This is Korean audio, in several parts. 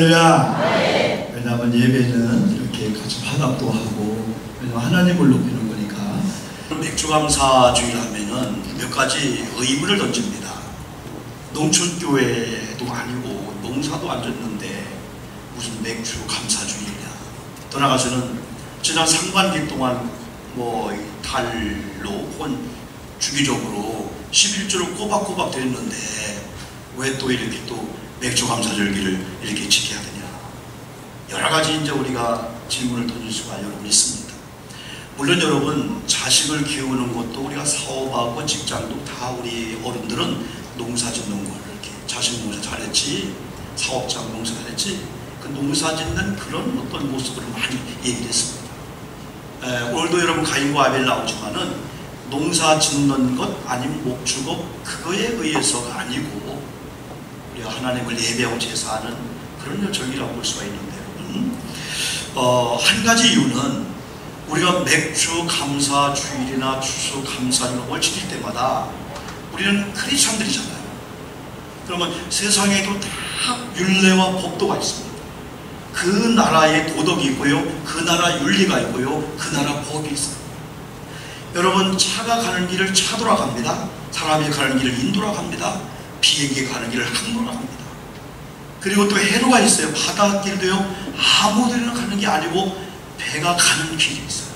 할렐루야. 왜냐하면 예배는 이렇게 같이 화답도 하고, 왜냐하면 하나님을 높이는 거니까. 맥주감사 주일 하면은 몇 가지 의문을 던집니다. 농촌교회도 아니고 농사도 안 졌는데 무슨 맥주 감사 주일이냐. 떠나가서는 지난 상반기 동안 뭐 달로 혹은 주기적으로 11조를 꼬박꼬박 드렸는데 왜 또 이렇게 또 맥주 감사절기를 이렇게 지켜야 되냐. 여러 가지 이제 우리가 질문을 던질 수가 여러분 있습니다. 물론 여러분 자식을 키우는 것도 우리가 사업하고 직장도 다 우리 어른들은 농사 짓는 걸 이렇게 자식 농사 잘했지, 사업장 농사 잘했지, 그 농사 짓는 그런 어떤 모습을 많이 얘기를 했습니다. 오늘도 여러분 가인과 아벨 나오지만은 농사 짓는 것 아니면 목축업 그거에 의해서가 아니고 우리가 하나님을 예배하고 제사하는 그런 절기라고 볼 수가 있는데 한 가지 이유는 우리가 맥주 감사 주일이나 추수 감사일을 지킬 때마다 우리는 크리스찬들이잖아요. 그러면 세상에도 다 율례와 법도가 있습니다. 그 나라의 도덕이 있고요, 그 나라 윤리가 있고요, 그 나라 법이 있어요. 여러분 차가 가는 길을 차도라 갑니다. 사람이 가는 길을 인도라 갑니다. 비행기 가는 길을 항로라 갑니다. 그리고 또 해로가 있어요. 바닷길도요 아무데나 가는 게 아니고 배가 가는 길이 있어요.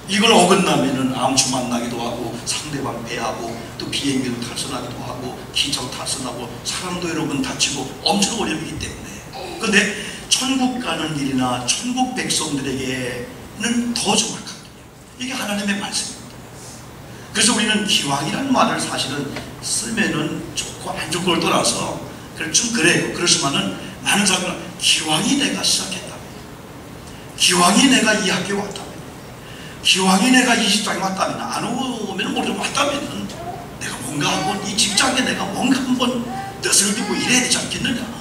이걸 어긋나면은 암초 만나기도 하고 상대방 배하고 또 비행기도 탈선하기도 하고 기차도 탈선하고 사람도 여러분 다치고 엄청 어려움이기 때문에. 근데 천국 가는 길이나 천국 백성들에게는 더 정확하거든요. 이게 하나님의 말씀입니다. 그래서 우리는 기왕이라는 말을 사실은 쓰면은 좋고 안 좋고를 떠나서 좀 그래요. 그렇지만은 많은 사람들은 기왕이 내가 시작했다면, 기왕이 내가 이 학교에 왔다면, 기왕이 내가 이 직장에 왔다면, 안 오면 모르고 왔다면은 내가 뭔가 한번 이 직장에 내가 뭔가 한번 뜻을 두고 일해야 되지 않겠느냐.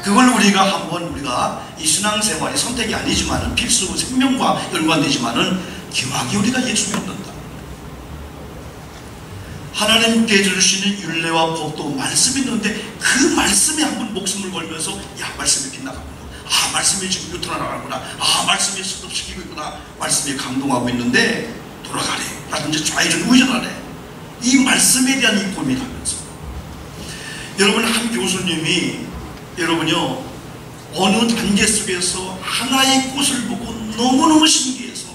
그걸 우리가 이 신앙생활이 선택이 아니지만은 필수 생명과 연관되지만은 기왕이 우리가 예수 믿는다. 하나님께 주시는 율례와 법도 말씀이 있는데 그 말씀에 한번 목숨을 걸면서 야 말씀이 빗나가구나, 아 말씀이 지금 유턴하 나가구나, 아 말씀이 수습시키고 있구나, 말씀이 감동하고 있는데 돌아가래 라든지 좌회전 우회전하래, 이 말씀에 대한 이 고민하면서 여러분 한 교수님이 여러분요 어느 단계 속에서 하나의 꽃을 보고 너무너무 신기해서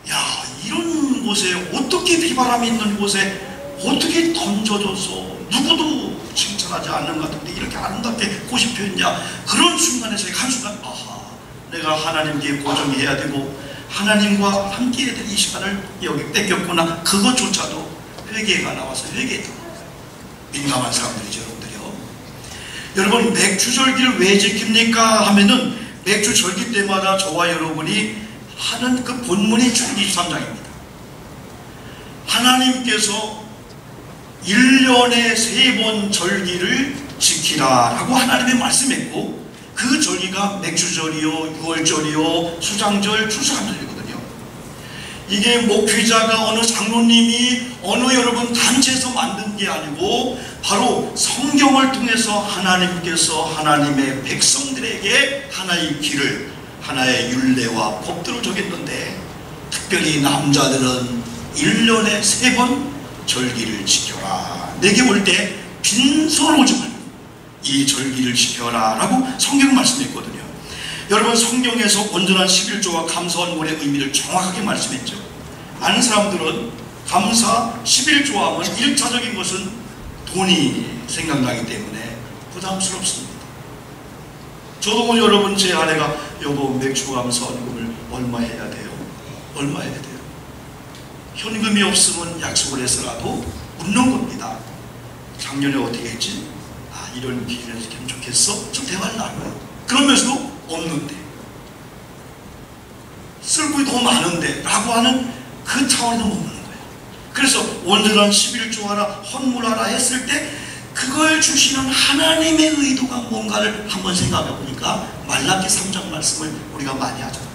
야 이런 곳에 어떻게 비바람이 있는 곳에 어떻게 던져줘서 누구도 칭찬하지 않는 것 같은데 이렇게 아름답게 꽃이 피었냐. 그런 순간에 제가 한순간 아하 내가 하나님께 고정해야 되고 하나님과 함께 해야 될 이 시간을 여기 뺏겼구나. 그것조차도 회개가 나와서 회개다. 민감한 사람들이죠 여러분들이요. 여러분 맥주절기를 왜 지킵니까 하면은 맥주절기 때마다 저와 여러분이 하는 그 본문이 출애굽기 23장입니다. 하나님께서 1년에 3번 절기를 지키라 라고 하나님이 말씀했고 그 절기가 맥주절이요, 유월절이요, 수장절, 추수감절이거든요. 이게 목회자가 어느 장로님이 어느 여러분 단체에서 만든 게 아니고 바로 성경을 통해서 하나님께서 하나님의 백성들에게 하나의 길을, 하나의 율례와 법들을 적였는데 특별히 남자들은 1년에 3번 절기를 지켜라. 내게 올 때 빈손으로 오지 말고 이 절기를 지켜라 라고 성경 말씀했거든요. 여러분 성경에서 온전한 11조와 감사원문의 의미를 정확하게 말씀했죠. 많은 사람들은 감사 11조 하면 1차적인 것은 돈이 생각나기 때문에 부담스럽습니다. 저도 오늘 여러분 제 아내가 여보 맥주 감사원금을 얼마 해야 돼요? 얼마 해야 돼요? 현금이 없으면 약속을 해서라도 묻는 겁니다. 작년에 어떻게 했지? 아 이런 기회를 지키면 좋겠어? 좀 대화를 나눠요. 그러면서도 없는데 쓸 돈이 더 많은데 라고 하는 그 차원에서 못 묻는 거예요. 그래서 온전한 11조하라 헌물하라 했을 때 그걸 주시는 하나님의 의도가 뭔가를 한번 생각해 보니까 말라기 3장 말씀을 우리가 많이 하잖아요.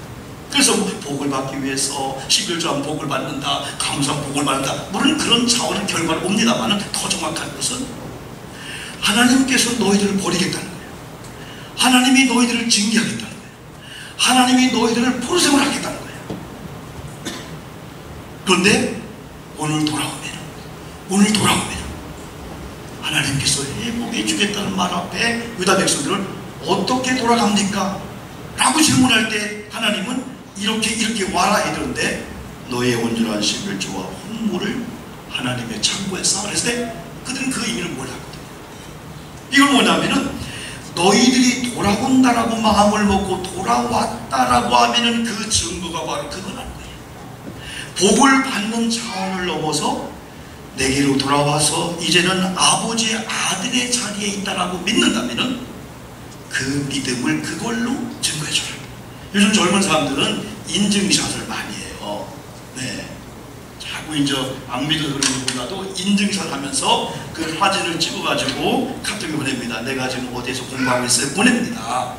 그래서 복을 받기 위해서 11조하면 복을 받는다, 감사하면 복을 받는다, 물론 그런 차원의 결과는 옵니다만 더 정확한 것은 하나님께서 너희들을 버리겠다는 거예요. 하나님이 너희들을 징계하겠다는 거예요. 하나님이 너희들을 포로생을 하겠다는 거예요. 그런데 오늘 돌아오면 하나님께서 회복해 주겠다는 말 앞에 유다 백성들을 어떻게 돌아갑니까? 라고 질문할 때 하나님은 이렇게 와라 이러는데 너의 온전한 11조와 헌물을 하나님의 창고에 쌓으라 했을 때 그들은 그 의미를 몰랐거든요. 이건 뭐냐면은 너희들이 돌아온다라고 마음을 먹고 돌아왔다라고 하면은 그 증거가 바로 그거라는 거예요. 복을 받는 차원을 넘어서 내게로 돌아와서 이제는 아버지의 아들의 자리에 있다라고 믿는다면은 그 믿음을 그걸로 증거해줘라. 요즘 젊은 사람들은 인증샷을 많이 해요. 네. 자꾸 이제 안 믿어서 그런 것보다도 인증샷 하면서 그 사진을 찍어가지고 카톡에 보냅니다. 내가 지금 어디에서 공부하고 있어요. 보냅니다.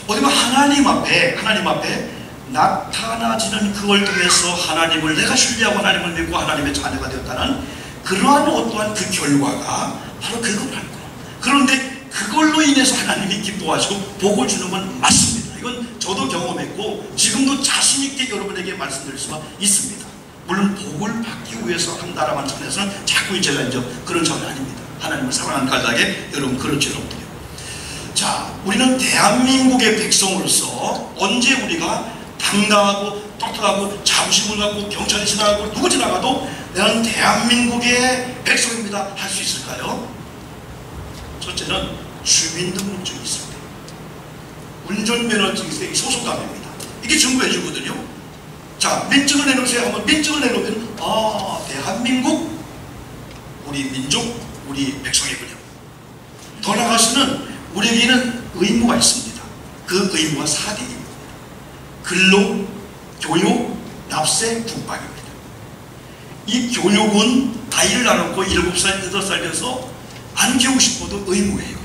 어디 보면 하나님 앞에 나타나지는 그걸 통해서 하나님을 내가 신뢰하고 하나님을 믿고 하나님의 자녀가 되었다는 그러한 어떠한 그 결과가 바로 그거라는 거예요. 그런데 그걸로 인해서 하나님이 기뻐하시고 복을 주는 건 맞습니다. 이건 저도 경험했고 지금도 자신 있게 여러분에게 말씀드릴 수가 있습니다. 물론 복을 받기 위해서 한다라는 차원에서는 자꾸 제가 이제 그런 차원이 아닙니다. 하나님을 사랑하는 까닭에 여러분 그런 죄로부터요. 자, 우리는 대한민국의 백성으로서 언제 우리가 당당하고 똑똑하고 자부심을 갖고 경찰이 지나가고 누구 지나가도 나는 대한민국의 백성입니다 할 수 있을까요? 첫째는 주민등록증이 있을 때, 운전면허증이 있을 때 소속감입니다. 이게 증거해 주거든요. 자, 민증을 내놓으세요 하면 민증을 내놓으면 대한민국 우리 민족 우리 백성이군요. 더 나아가서는 우리에게는 의무가 있습니다. 그 의무가 4대입니다. 근로, 교육, 납세, 국방입니다. 이 교육은 아이를 낳아놓고 7살, 8살 돼서 안 키우고 싶어도 의무예요.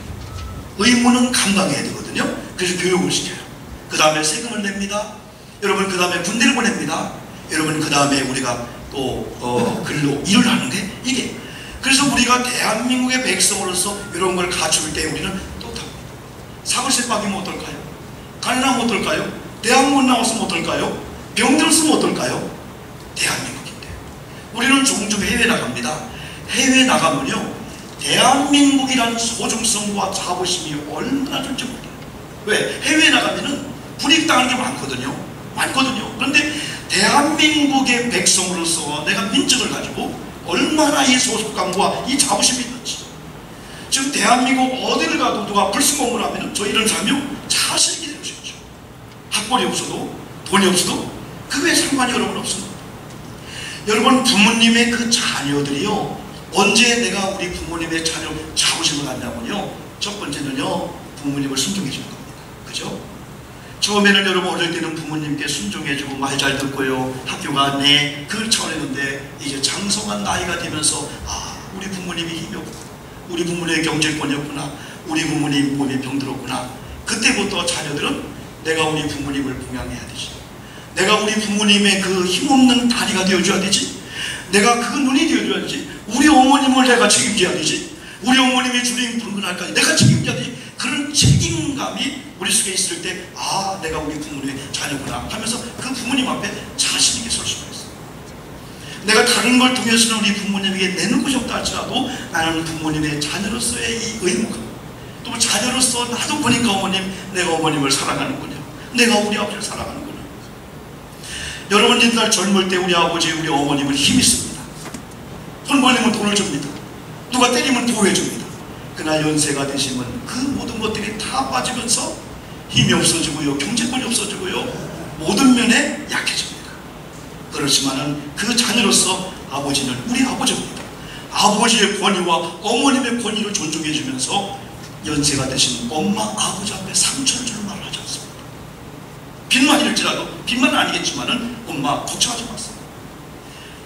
의무는 감당해야 되거든요. 그래서 교육을 시켜요. 그 다음에 세금을 냅니다. 여러분 그 다음에 군대를 보냅니다. 여러분 그 다음에 우리가 또 근로, 일을 하는데 이게 그래서 우리가 대한민국의 백성으로서 이런 걸 갖출 때 우리는 똑합니다. 사글세 빠지면 어떨까요? 가난하면 어떨까요? 대학 못 나왔으면 어떨까요? 병들었으면 어떨까요? 대한민국인데 우리는 종종 해외 나갑니다. 해외 나가면요 대한민국이라는 소중성과 자부심이 얼마나 좋은지 몰라요. 왜? 해외 나가면은 불이익당하는 게 많거든요. 그런데 대한민국의 백성으로서 내가 민증을 가지고 얼마나 이 소속감과 이 자부심이 있는지. 지금 대한민국 어디를 가도 누가 불승공을 하면 저 이런 사람이 자식이 되는 것이죠. 학벌이 없어도 돈이 없어도 그거에 상관이 여러분 없습니다. 여러분 부모님의 그 자녀들이요 언제 내가 우리 부모님의 자녀 자부심을 갖냐면요 첫 번째는요 부모님을 순종해 주는 겁니다. 그죠? 처음에는 여러분 어릴 때는 부모님께 순종해주고 말 잘 듣고요 학교가 네 그 차원이었는데 이제 장성한 나이가 되면서 우리 부모님이 힘이 없고 우리 부모님의 경제권이 없구나 우리 부모님 몸에 병들었구나 그때부터 자녀들은 내가 우리 부모님을 봉양해야 되지 내가 우리 부모님의 그 힘없는 다리가 되어줘야 되지 내가 그 눈이 되어줘야 되지 우리 어머님을 내가 책임져야 되지 우리 어머님이 주님 부른 날까지 내가 책임져야 되지 그런 책임감이 우리 속에 있을 때 내가 우리 부모님의 자녀구나 하면서 그 부모님 앞에 자신 있게 설 수가 있어요. 내가 다른 걸 통해서는 우리 부모님에게 내는 것이 없다 할지라도 나는 부모님의 자녀로서의 이 의무감 또 자녀로서 나도 보니까 어머님 내가 어머님을 사랑하는군요. 내가 우리 아버지를 사랑하는군요. 여러분 옛날 젊을 때 우리 아버지 우리 어머님은 힘이 씁니다. 손 벌리면 돈을 줍니다. 누가 때리면 보호해줍니다. 그날 연세가 되시면 그 모든 것들이 다 빠지면서 힘이 없어지고요 경제권이 없어지고요 모든 면에 약해집니다. 그렇지만은 그 자녀로서 아버지는 우리 아버지입니다. 아버지의 권위와 어머님의 권위를 존중해 주면서 연세가 되신 엄마 아버지 앞에 상처를 주는 말을 하지 않습니다. 빚만 일지라도 빚만 아니겠지만은 엄마 걱정하지 마세요.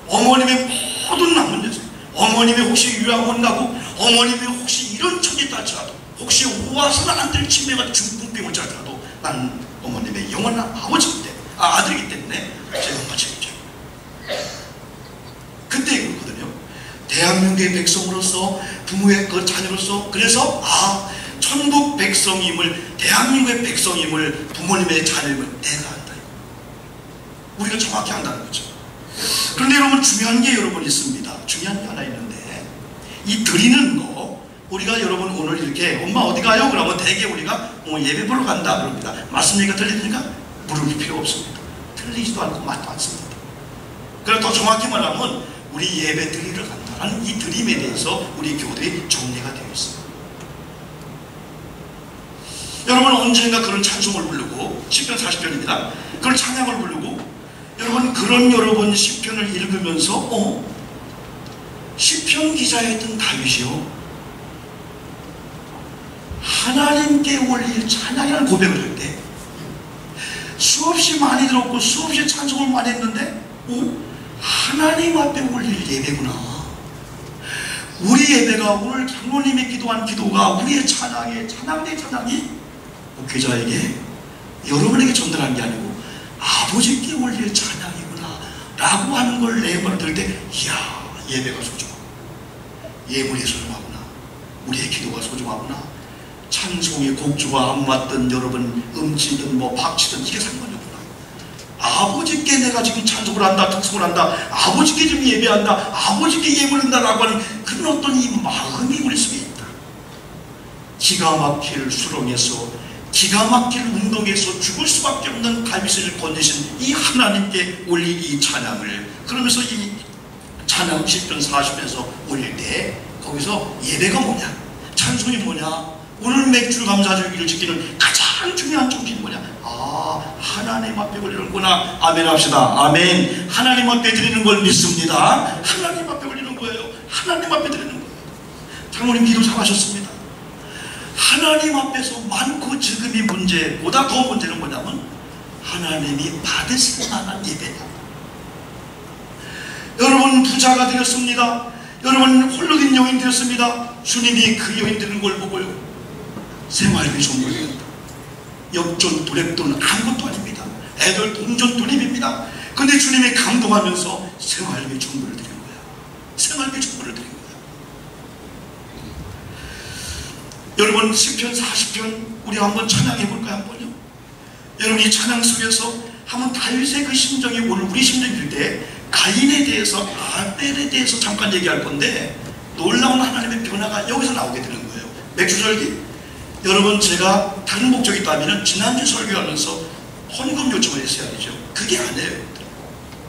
어머님의 모든 남은 여생 어머님이 혹시 유학 못 나고 어머님이 혹시 이런 천이 딸지라도 혹시 오와서는 안 될 치매가 중풍병을 자더라도 나는 어머님의 영원한 아버지이기 때문에 아들이기 때문에 제 엄마 책임져요. 그때 그렇거든요. 대한민국의 백성으로서 부모의 그 자녀로서 그래서 천국 백성임을, 대한민국의 백성임을, 부모님의 자녀임을 내가 안다. 우리가 정확히 안다는 거죠. 그런데 여러분, 중요한 게 여러분 있습니다. 중요한 게 하나 있는데, 이 드리는 거, 우리가 여러분 오늘 이렇게 엄마 어디 가요? 그러면 대개 우리가 예배 보러 간다 그럽니다. 맞습니까? 틀리니까 물을 필요 없습니다. 틀리지도 않고 맞도 않습니다. 그래서 더 정확히 말하면 우리 예배 드리러 간다는 이 드림에 대해서 우리 교도에 정리가 되어 있습니다. 여러분 언젠가 그런 찬송을 부르고, 시편 40편입니다. 그런 찬양을 부르고, 여러분 그런 여러분 시편을 읽으면서 시편 기자였던 다윗이요, 하나님께 올릴 찬양이라는 고백을 할 때 수없이 많이 들었고 수없이 찬송을 많이 했는데 하나님 앞에 올릴 예배구나. 우리 예배가, 오늘 장로님이 기도한 기도가 우리의 찬양의 찬양이 목회자에게, 여러분에게 전달한 게 아니고 아버지께 올릴 찬양이구나 라고 하는 걸 내 말을 들을 때, 이야, 예배가 소중하구나, 예물이 소중하구나, 우리의 기도가 소중하구나, 찬송의 곡조가 안 맞든 여러분 음치든 박치든 이게 상관이 없구나. 아버지께 내가 지금 찬송을 한다, 특송을 한다, 아버지께 지금 예배한다, 아버지께 예물을 한다라고 하는 그런 어떤 이 마음이 우리 속에 있다. 기가 막힐 수렁에서, 기가 막힐 운동에서 죽을 수밖에 없는 갈빗을 건지신 이 하나님께 올릴 이 찬양을, 그러면서 이 찬양 시편 40편에서 올릴 때 거기서 예배가 뭐냐, 찬송이 뭐냐, 오늘 맥주 감사주기를 지키는 가장 중요한 정신이 뭐냐, 하나님 앞에 올리는구나. 아멘 합시다. 아멘. 하나님 앞에 드리는 걸 믿습니다. 하나님 앞에 올리는 거예요. 하나님 앞에 드리는 거예요. 장모님 기도 잘하셨습니다. 하나님 앞에서 많고 적음이 문제보다 더 문제는 뭐냐면 하나님이 받으실 만한 예배다. 여러분 부자가 되었습니다. 여러분 홀로 된 여인 되었습니다. 주님이 그 여인 되는 걸 보고요, 생활비 전부입니다. 역전 도랩돈 아무것도 아닙니다. 애들 동전 돌입입니다. 근데 주님이 감동하면서 생활비 전부를 드린 거야. 생활비 전부를 드린 거야. 여러분 시편 40편 우리 한번 찬양해 볼까요? 한번요. 여러분 이 찬양 속에서 한번 다윗의 그 심정이 오늘 우리 심정일 때 가인에 대해서, 아벨에 대해서 잠깐 얘기할 건데, 놀라운 하나님의 변화가 여기서 나오게 되는 거예요. 맥주절기. 여러분 제가 다른 목적이 있다면 지난주 설교하면서 헌금 요청을 했어야 되죠. 그게 아니에요.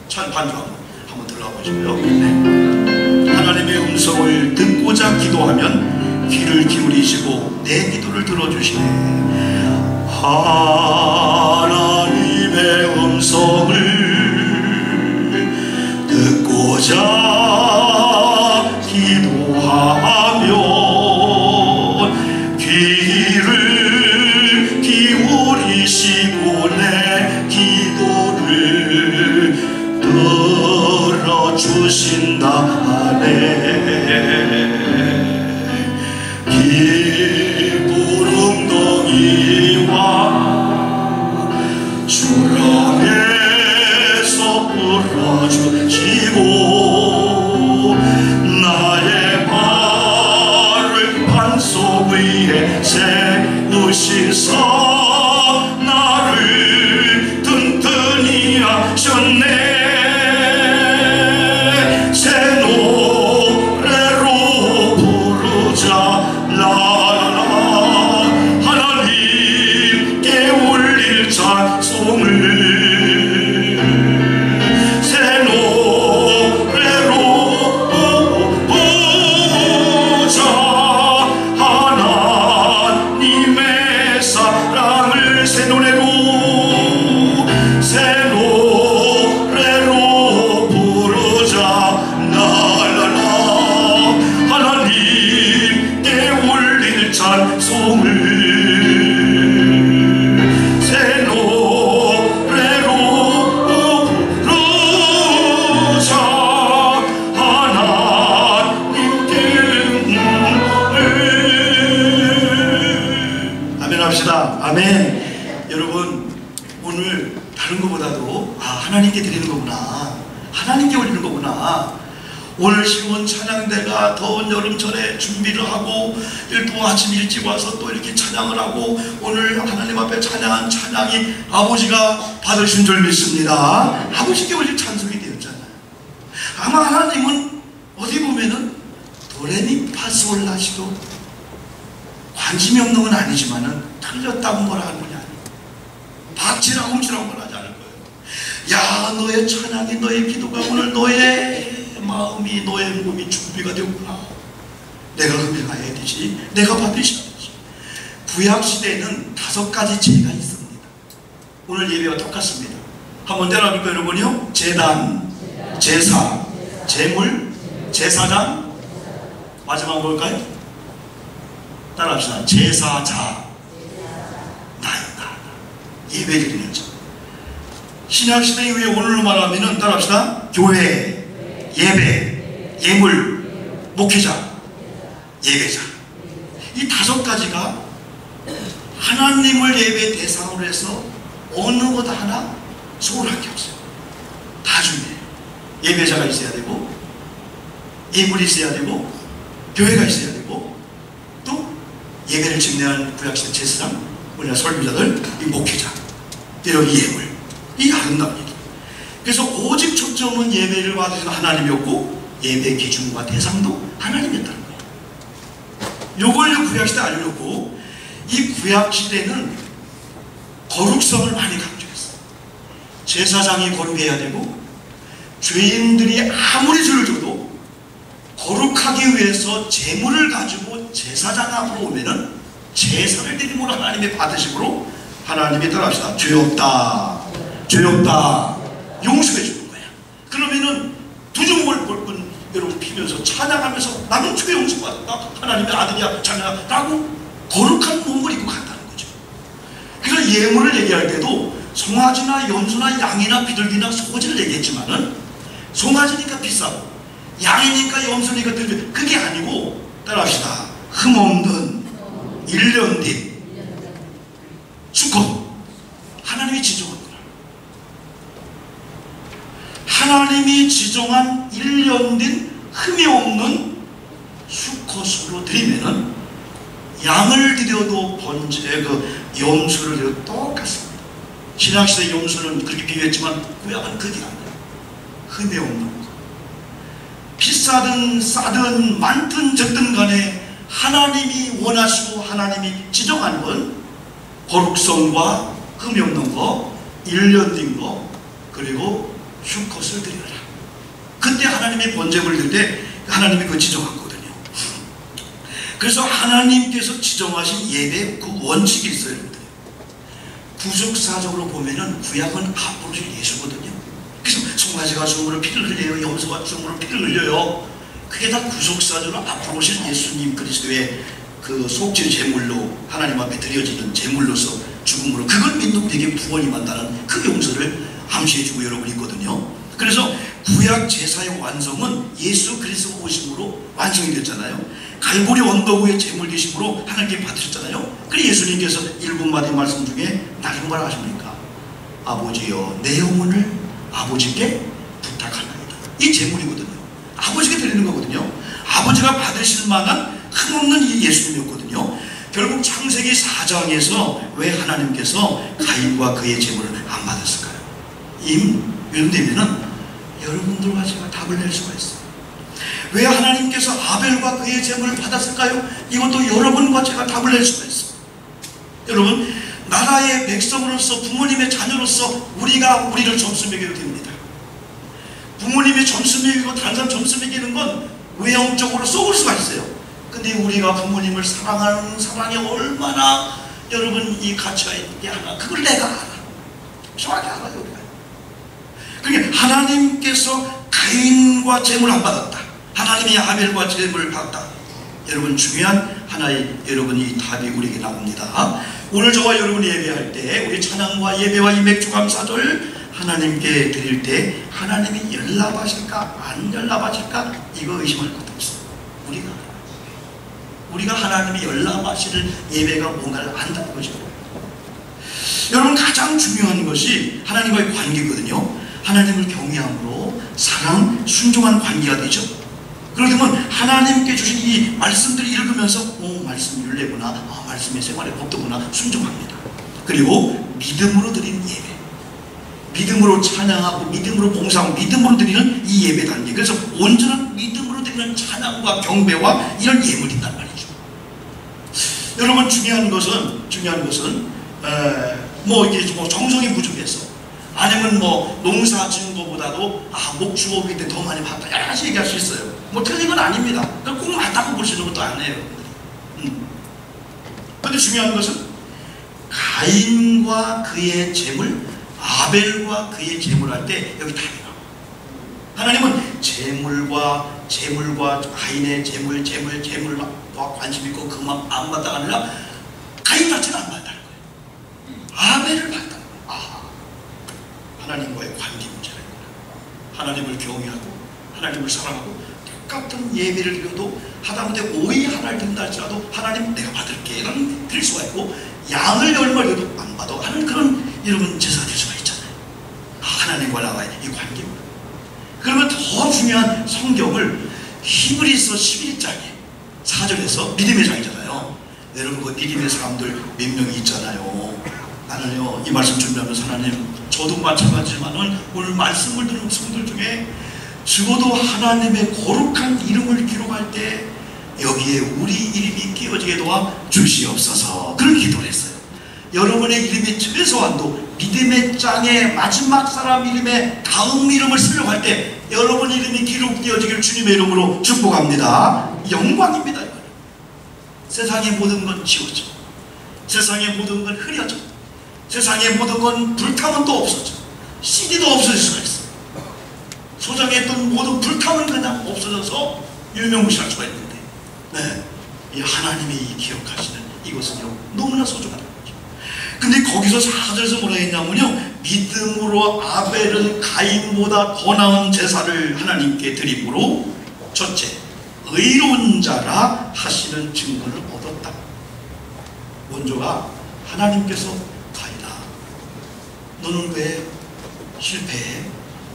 참 반주 한번 들어가 보시고요. 네. 하나님의 음성을 듣고자 기도하면 귀를 기울이시고 내 기도를 들어주시네. 하나님의 음성을 듣고자 기도하면 귀를 기울이시고 내 기도를 들어주신다네. 기부름덩이와 주렁에서 풀어주시고 나의 발을 반석 위에 세우시사 나를 튼튼히 하셨네. 새 노래로 부르자 라라라. 하나님께 올릴 찬송을 새 노래로 부르자. 하나님의 사랑을 새 노래로 부르자 나라라. 하나님께 올릴 찬송을 새 노래로 부르자. 하나님께 아멘 합시다. 아멘. 여러분 오늘 다른 것보다도 하나님께 드리는 거구나, 하나님께 올리는 거구나, 오늘 시온 찬양대가 더운 여름철에 준비를 하고 또 아침 일찍 와서 또 이렇게 찬양을 하고 오늘 하나님 앞에 찬양한 찬양이 아버지가 받으신 줄 믿습니다. 아버지께 우리 찬송이 되었잖아요. 아마 하나님은 어디 보면은 도레미파솔라시도 관심이 없는 건 아니지만은 틀렸다고 뭐라 하는 분이 아니에요. 박치라고 훔치라고 말하지 않을 거예요. 야, 너의 찬양이, 너의 기도가 오늘 너의 마음이, 너의 몸이 준비가 되었구나. 내가 흡입해야 되지, 내가 받으셔야 되지. 구약시대에는 5가지 제가 있습니다. 오늘 예배와 똑같습니다. 한번 따라해볼까요 여러분요? 제단, 제사, 제물, 제사장, 마지막 뭘까요? 따라합시다. 제사자, 나이다. 예배 드리는 자. 신약시대 이후에 오늘로 말하면 따라합시다. 교회, 예배, 예물, 목회자, 예배자. 이 5가지가 하나님을 예배 대상으로 해서 어느 것 하나 소홀할 게 없어요. 다 중요해요. 예배자가 있어야 되고, 예물이 있어야 되고, 교회가 있어야 되고, 또 예배를 집례하는 구약시대 제사장, 우리나라 설교자들, 이 목회자, 이런 예물, 이 아름다운 얘기. 그래서 오직 초점은 예배를 받으시는 하나님이었고 예배 기준과 대상도 하나님이었다는 거예요. 요걸 구약시대 알려놓고 이 구약시대는 거룩성을 많이 강조했어요. 제사장이 거룩해야 되고 죄인들이 아무리 죄를 져도 거룩하기 위해서 제물을 가지고 제사장 앞으로 오면은 제사를 드림으로 하나님의 받으심으로 하나님이 따라합시다. 죄 없다, 죄 없다, 용서해 주는 거야. 그러면은 두 주먹을 여러분 피면서 찬양하면서 나는 죄 용서받았다, 하나님의 아들이야, 찬양하라고 거룩한 몸을 입고 간다는 거죠. 그래서 예물을 얘기할 때도 송아지나 염소나 양이나 비둘기나 소지를 얘기했지만은 송아지니까 비싸고 양이니까 염소니까 비둘기, 그게 아니고 따라합시다. 흠없는 1년 뒤 수컷, 하나님이 지정한 거라. 하나님이 지정한 1년 된 흠이 없는 수컷으로 드리면은 양을 드려도 번제 염소를 드려도 똑같습니다. 신약시대 염소는 그렇게 비유했지만 구약은 그게 아니에요. 흠이 없는 거. 비싸든 싸든 많든 적든 간에 하나님이 원하시고 하나님이 지정한 건 거룩성과 흠이 없는 거, 1년 된 거, 그리고 수컷을 드려라. 그때 하나님이 번제물을 드릴 때 하나님이 그거 지정하거든요. 그래서 하나님께서 지정하신 예배 그 원칙이 있어요. 여러분들. 구속사적으로 보면은 구약은 앞으로 예수거든요. 그래서 송아지가 죽음으로 피를 흘려요, 염소가 죽음으로 피를 흘려요. 그게 다 구속사적으로 앞으로 오실 예수님 그리스도의 그 속죄 제물로 하나님 앞에 드려지는 제물로서 죽음으로, 그걸 믿는 우리에게 구원이 만다는 그 용서를 암시해주고 여러분 있거든요. 그래서 구약 제사의 완성은 예수 그리스도 오심으로 완성이 됐잖아요. 갈보리 언덕 위에 제물 되심으로 하나님께 받으셨잖아요. 그래서 예수님께서 1분마디 말씀 중에 나중에 뭐라 하십니까? 아버지여 내 영혼을 아버지께 부탁하나이다. 이 제물이거든요. 아버지께 드리는 거거든요. 아버지가 받으실 만한 흠없는 이 예수님이었거든요. 결국 창세기 4장에서 왜 하나님께서 가인과 그의 제물을 안 받았을까요? 이런 데면은 여러분들과 제가 답을 낼 수가 있어요. 왜 하나님께서 아벨과 그의 제물을 받았을까요? 이것도 여러분과 제가 답을 낼 수가 있어요. 여러분, 나라의 백성으로서 부모님의 자녀로서 우리가 우리를 점수 매겨도 됩니다. 부모님이 점수 매기고 다른 사람 점수 매기는 건 외형적으로 쏘을 수가 있어요. 근데 우리가 부모님을 사랑하는 사랑이 얼마나 여러분 이 가치가 있게 하나, 그걸 내가 알아. 정확히 알아요. 우리가. 그러니까 하나님께서 가인과 제물 안 받았다, 하나님이 아벨과 제물을 받았다. 여러분 중요한 하나의 여러분 이 답이 우리에게 나옵니다. 오늘 저와 여러분이 예배할 때 우리 찬양과 예배와 이 맥주감사절 하나님께 드릴 때 하나님이 연락하실까 안 연락하실까 이거 의심할 것도 없어요. 우리가 하나님이 연락하실 예배가 뭔가를 안다는 거죠. 여러분 가장 중요한 것이 하나님과의 관계거든요. 하나님을 경외함으로 사랑, 순종한 관계가 되죠. 그렇게 되면 하나님께 주신 이 말씀들을 읽으면서 말씀 율례구나, 말씀의 생활의 법도구나 순종합니다. 그리고 믿음으로 드리는 예배, 믿음으로 찬양하고 믿음으로 봉사하고 믿음으로 드리는 이 예배 단계. 그래서 온전한 믿음으로 드리는 찬양과 경배와 이런 예물이 있단 말이죠. 여러분, 중요한 것은 이게 정성이 부족해서, 아니면 농사 지은 것보다도 목축업인데 더 많이 받다, 여러 가지 얘기할 수 있어요. 틀린 건 아닙니다. 꼭 맞다고 보시는 것도 아니에요. 그런데 중요한 것은 가인과 그의 재물, 아벨과 그의 재물 할 때 여기 답이 나와요. 하나님은 재물과 가인의 재물과 관심 있고 그만 안 받다가 아니라 가인 자체는 안 받다는 거예요. 아벨을 받다는 거예요. 하나님과의 관계 문제가 있구나. 하나님을 경외하고 하나님을 사랑하고 똑같은 예배를 드려도 하다못해 오이 하나를 드린다 할지라도 하나님 내가 받을게 이런 드릴 수가 있고, 양을 얼마를 드려도 안 받아 하는 그런 여러분 제사가 될 수가 있잖아요. 하나님과 나와의 이 관계입니다. 그러면 더 중요한 성경을 히브리서 11장에 4절에서 믿음의 장이잖아요. 여러분 그 믿음의 사람들 몇 명이 있잖아요. 나는요 이 말씀 준비하면서 하나님, 저도 마찬가지지만 오늘 말씀을 듣는 성들 중에 적어도 하나님의 거룩한 이름을 기록할 때 여기에 우리 이름이 끼어지게 도와 주시옵소서, 그런 기도를 했어요. 여러분의 이름이 최소한도 믿음의 장의 마지막 사람 이름에 다음 이름을 쓰려고 할 때 여러분 이름이 기록되어지기를 주님의 이름으로 축복합니다. 영광입니다. 세상의 모든 건 지워져, 세상의 모든 건 흐려져, 세상의 모든 건 불타면 또 없어져, CD도 없어질 수가 있어. 소장했던 모든 불타면 그냥 없어져서 유명무실할 수가 있는데, 이 하나님이 기억하시는 이것은요 너무나 소중한 거죠. 근데 거기서 4절에서 뭐라 했냐면요, 믿음으로 아벨은 가인보다 더 나은 제사를 하나님께 드림으로 첫째 의로운 자라 하시는 증거를 얻었다. 원조가 하나님께서 가인아, 너는 왜 실패해?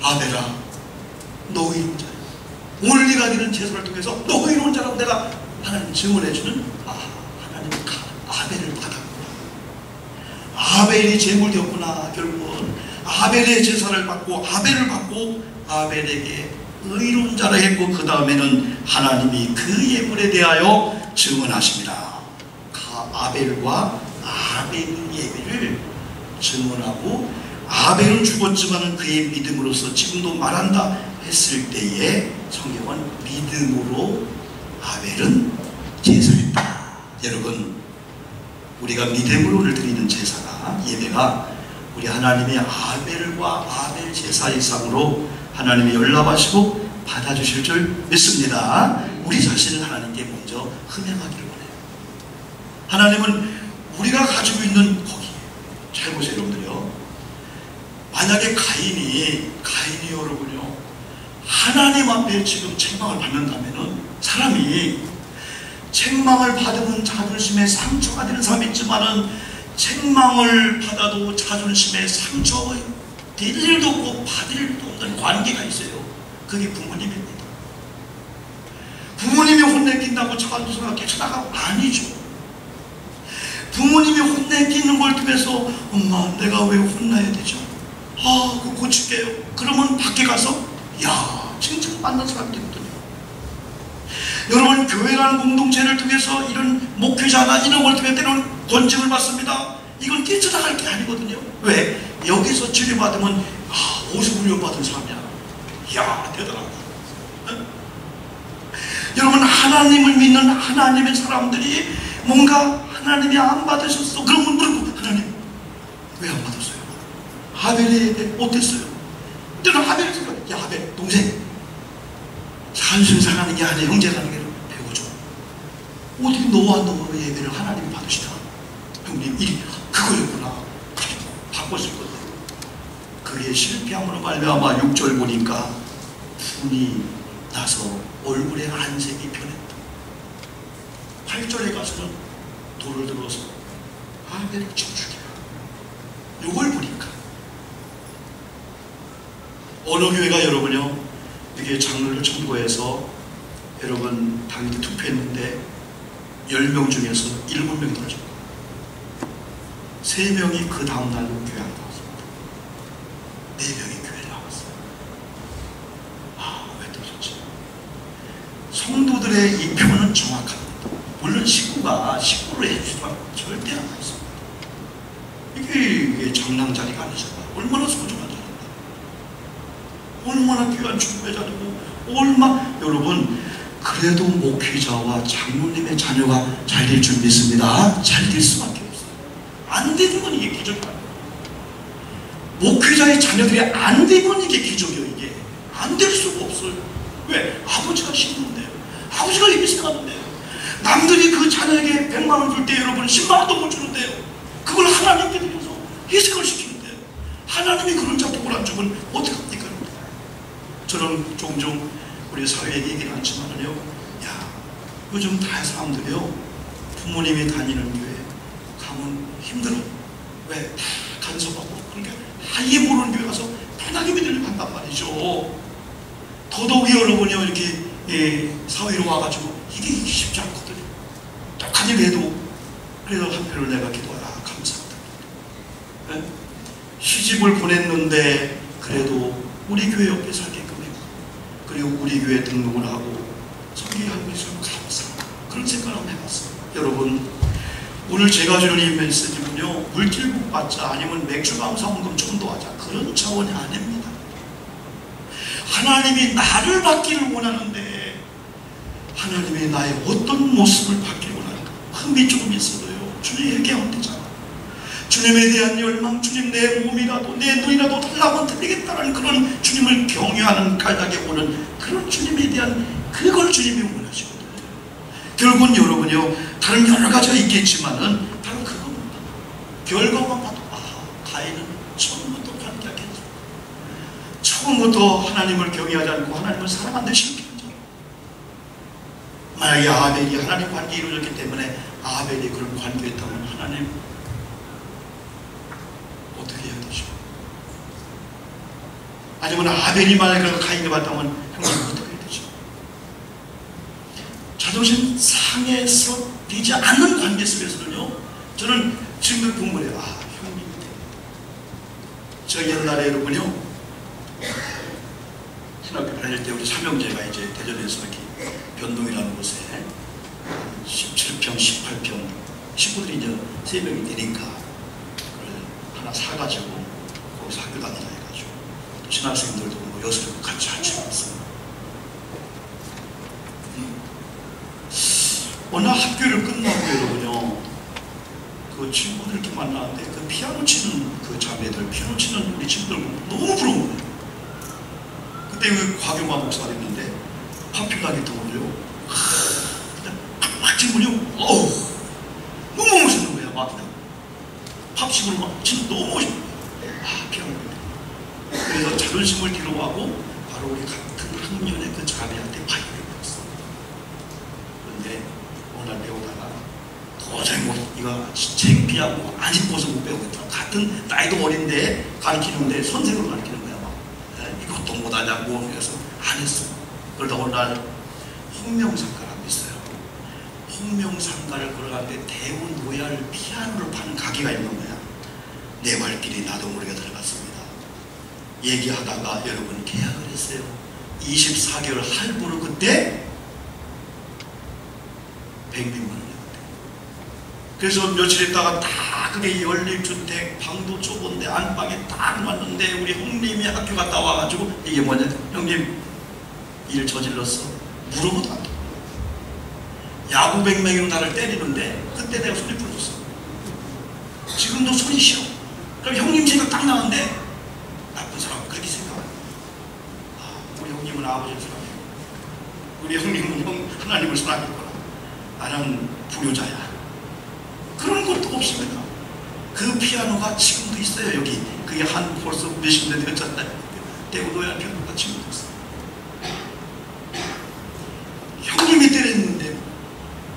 아벨아, 너 의로운 자야. 오늘 네가 드리는 제사를 통해서 너 의로운 자라고 내가 하나님 증언해주는, 하나님은 아벨을 받았구나. 아벨이 제물되었구나. 결국은 아벨의 제사를 받고 아벨을 받고 아벨에게 의로운 자라 했고, 그 다음에는 하나님이 그 예물에 대하여 증언하십니다. 아벨과 아벨의 예배를 증언하고, 아벨은 죽었지만 그의 믿음으로서 지금도 말한다 했을 때에 성경은 믿음으로 아벨은 제사했다. 여러분, 우리가 믿음으로 드리는 제사가, 예배가 우리 하나님의 아벨과 아벨 제사 이상으로 하나님이 연락하시고 받아주실 줄 믿습니다. 우리 자신을 하나님께 먼저 흠양하기를 원해요. 하나님은 우리가 가지고 있는 거기, 잘 보세요 여러분들요. 만약에 가인이 여러분요 하나님 앞에 지금 책망을 받는다면은, 사람이 책망을 받으면 자존심에 상처가 되는 사람이 있지만은 책망을 받아도 자존심에 상처가 될 일도 없고 받을 일도 없는 관계가 있어요. 그게 부모님입니다. 부모님이 혼내킨다고 자존심을 깨쳐나가고 아니죠. 부모님이 혼내키는 걸 통해서 엄마 내가 왜 혼나야 되죠? 그거 고칠게요. 그러면 밖에 가서 칭찬받는 사람이 되거든요. 여러분, 교회라는 공동체를 통해서 이런 목회자나 이런 걸 통해 때는 권징을 받습니다. 이건 뛰쳐나갈 게 아니거든요. 왜? 여기서 치료받으면 50훈련 받은 사람이야. 대단하다. 여러분, 하나님을 믿는 하나님의 사람들이 뭔가 하나님이 안 받으셨어. 그러면 물고, 하나님 왜 안 받았어요? 아벨의 예배 어땠어요? 때는 아벨을 생각해. 아벨 동생, 자존심 상하는 게 아니야. 형제라는 게 배워줘. 어떻게 너와 너의 예배를 하나님이 받으시나? 형님 일이 그거였구나. 바꿨을 건데. 그의 실패함으로 말미암아 6절 보니까 분이 나서 얼굴의 안색이 변했다. 8절에 가서는 돌을 들어서 아벨을 쳐주게. 이걸 보니까 어느 교회가 여러분요 교회 장로를 청구해서 여러분 당일에 투표했는데 10명 중에서 7명이 떨어졌고 3명이 그 다음날로 교회 안 나왔습니다. 4명이 교회 나왔어요. 왜 떨어졌지? 성도들의 이 표는 정확합니다. 물론 식구가 식구를 해주지만 절대 안 했습니다. 이게 장난 자리가 아니잖아요. 얼마나 소중한 자리인가. 얼마나 귀한 축복의 자리고 여러분 그래도 목회자와 장로님의 자녀가 잘 될 줄 믿습니다. 잘 될 수밖에 없어요. 안 되는 건 이게 기적이 아니에요. 목회자의 자녀들이 안 되면 이게 기적이에요. 이게 안 될 수가 없어요. 왜? 아버지가 힘든데요. 아버지가 이렇게 생각하는데요. 남들이 그 자녀에게 100만 원 줄 때 여러분 10만 원도 못 주는데요. 그걸 하나님께 드려서 희생을 시키는데요. 하나님이 그런 자복을 안 주면 어떡합니까? 저는 종종 우리 사회에 얘기는 않지만요, 요즘 다 사람들이요, 부모님이 다니는 교회 가면 힘들어. 왜? 다 간섭하고, 그러니까 아예 모르는 교회 가서 편하게 믿으려고 한단 말이죠. 더더욱이 여러분이요, 이렇게 사회로 와가지고 이게 쉽지 않거든요. 똑같은 일 해도 그래도 한편으로 내가 기도하라 감사합니다. 네? 시집을 보냈는데 그래도 우리 교회 옆에 살게끔 했고, 그리고 우리 교회 등록을 하고 설계하고 있으면 감사합니다. 그런 생각을 한번 해봤어요. 여러분, 오늘 제가 주는 이 메시지는요, 물질국 받자 아니면 맥주 감사원금 좀 더 하자 그런 차원이 아닙니다. 하나님이 나를 받기를 원하는데 하나님이 나의 어떤 모습을 받기를 원하는가? 흠이 조금 있어도요, 주님 얘기하면 되잖아. 주님에 대한 열망, 주님 내 몸이라도 내 눈이라도 달라고 드리겠다는 그런 주님을 경외하는 까닭에 오는 그런 주님에 대한 그걸 주님이 원하시거든요. 결국은 여러분요, 다른 여러 가지가 있겠지만은 바로 그겁니다. 결과만 봐도 가인은 처음부터 반대하겠죠. 처음부터 하나님을 경외하지 않고 하나님을 사랑한다고 시작했죠. 만약에 아벨이 하나님 관계에 이루어졌기 때문에 아벨이 그런 관계에 있다면 하나님 어떻게 해야 되죠? 아니면 아벨이 만약에 가인을 봤다면 형님 어떻게 해야 되죠? 자존심 상해서 되지 않는 관계 속에서는요, 저는 지금도 궁금해요. 형님이 저 옛날에 여러분요, 신학교 다닐 때 우리 삼형제가 이제 대전에서 이렇게 변동이라는 곳에 17평, 18평 식구들이 이제 3명이 되니까 하나 사가지고 거기서 학교 다니자 해가지고 또 신학생들도 뭐 여수로 같이 왔어요. 어느 학교를 끝나고 여러분요, 그 친구들 이렇게 만나는데 그 피아노 치는 그 자매들, 피아노 치는 우리 친구들 너무 부러운 거예요. 그때 그 곽용화 목사가 있는데 파필라 기타를요, 그냥 막 치면요, 너무 멋있는 거야. 막 그냥 팝식으로 막 치는 너무 멋있는 거야. 피아노. 그래서 자존심을 뒤로하고 바로 우리 같은 학년의 그 자매한테 파이를 배웠어. 그런데 오늘 배우다가 도저히 이거 창피하고 안 입고서 못 배우겠다. 같은 나이도 어린데 가르치는데 선생으로 가르치는 거야. 막 이것도 못하냐고. 그래서 안 했어. 그러다 어느 날 홍명상가라고 있어요. 홍명상가를 걸어가는데 대우 노야를 피아노를 파는 가게가 있는 거야. 내 발길이 나도 모르게 들어갔습니다. 얘기하다가 여러분 계약을 했어요. 24개월 할부를 그때 100만 원이었대. 그래서 며칠 있다가 다 그게 연립주택, 방도 좁은데 안방에 딱 맞는데 우리 형님이 학교 갔다 와가지고 이게 뭐냐, 형님 일 저질렀어. 물어보도 안 돼. 야구 100명으로 나를 때리는데 그때 내가 소리 불렀어. 지금도 소리 싫어. 그럼 형님 생각 딱 나는데 나쁜 사람 그렇게 생각해. 우리 형님은 아버지를 사랑해. 우리 형님은 하나님을 사랑했구나. 나는 불효자야. 그런 것도 없습니다. 그 피아노가 지금도 있어요. 여기 그게 한 벌써 몇십 년 됐잖아요. 대우노야 피아노가 지금도 있어요. 형님이 때렸는데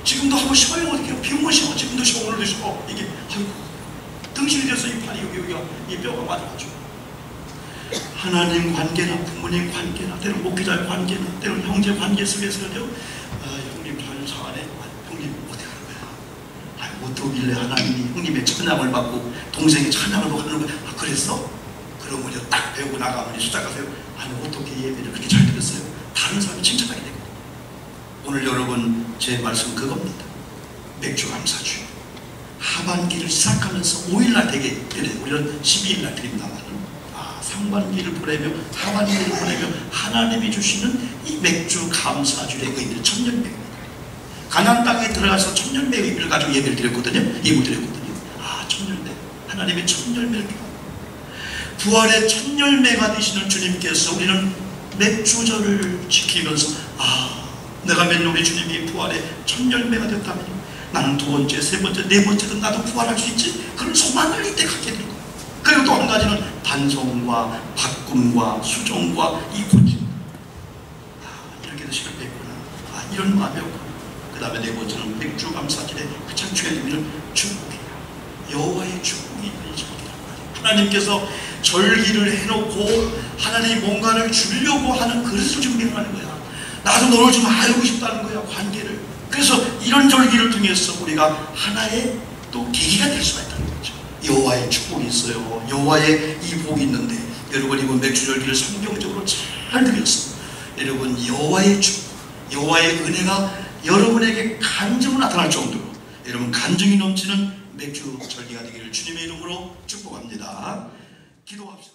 지금도 한번 쉬어요. 어떻게 비오면 쉬어. 지금도 쉬어. 오늘도 쉬어. 이게 아이고 등신이 돼서 이 팔이 여기가 이 뼈가 맞아가지고 하나님 관계나 부모님 관계나 때로 목회자 관계나 때로 형제 관계 속에서는요, 형님 잘 사네. 형님 어디 가는 거야? 어떠길래 하나님이 형님의 찬양을 받고 동생의 찬양을 받고 하는 거야? 그랬어? 그러면요 딱 배우고 나가면 시작하세요. 어떻게 예배를 그렇게 잘 드렸어요? 다른 사람이 칭찬하게 되고. 오늘 여러분 제 말씀 그겁니다. 맥주 감사주 하반기를 시작하면서 5일날 되게 우리는 12일날 드립니다만 상반기를 보내며 하반기를 보내며 하나님이 주시는 이 맥주 감사주의 의미를 천년맥입니다. 가나안 땅에 들어가서 천년맥 의미를 가지고 예배를 드렸거든요. 예물 드렸거든요. 천년맥 하나님의 천년맥을 부활의 천년매가 되시는 주님께서 우리는 맥주절을 지키면서 내가 맨 우리 주님이 부활의 천년매가 됐다면 나는 두 번째, 세 번째, 네 번째도 나도 부활할 수 있지. 그런 소망을 이때 갖게 될 거예요. 그리고 또 한 가지는 반성과 바꿈과 수정과 이 고침. 이렇게 되시길 뵙구나. 이런 마음이었고. 그 다음에 네 번째는 맥주 감사절의 가장 중요한 의미는 축복이에요. 여호와의 축복이 있는 절기란 말이에요. 하나님께서 절기를 해놓고 하나님이 뭔가를 주려고 하는 그릇을 준비하는 거야. 나도 너를 좀 알고 싶다는 거야, 관계를. 그래서 이런 절기를 통해서 우리가 하나의 또 계기가 될 수가 있다는 거죠. 여호와의 축복이 있어요. 여호와의 이 복이 있는데 여러분 이번 맥주절기를 성경적으로 잘 드렸어. 여러분 여호와의 축복, 여호와의 은혜가 여러분에게 간증으로 나타날 정도로 여러분 간증이 넘치는 맥주절기가 되기를 주님의 이름으로 축복합니다. 기도합시다.